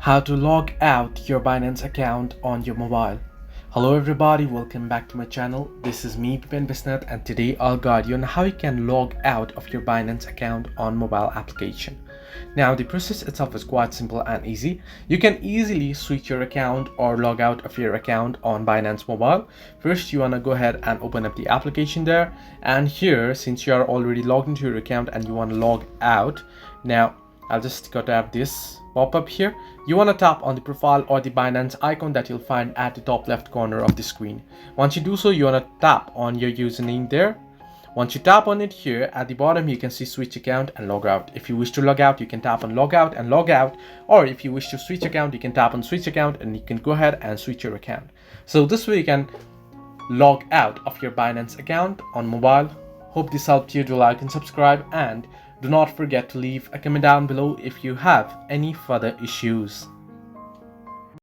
How to log out your Binance account on your mobile. Hello everybody, welcome back to my channel. This is me, Pippen Bisnath, and today I'll guide you on how you can log out of your Binance account on mobile application. Now the process itself is quite simple and easy. You can easily switch your account or log out of your account on Binance Mobile. First, you want to go ahead and open up the application there, and here, since you are already logged into your account and you want to log out, now I'll just go tap this pop-up here. You want to tap on the profile or the Binance icon that you'll find at the top left corner of the screen. Once you do so, you want to tap on your username there. Once you tap on it here at the bottom, you can see switch account and log out. If you wish to log out, you can tap on log out and log out, or if you wish to switch account, you can tap on switch account and you can go ahead and switch your account. So this way you can log out of your Binance account on mobile. Hope this helped you. Do like and subscribe, and do not forget to leave a comment down below if you have any further issues.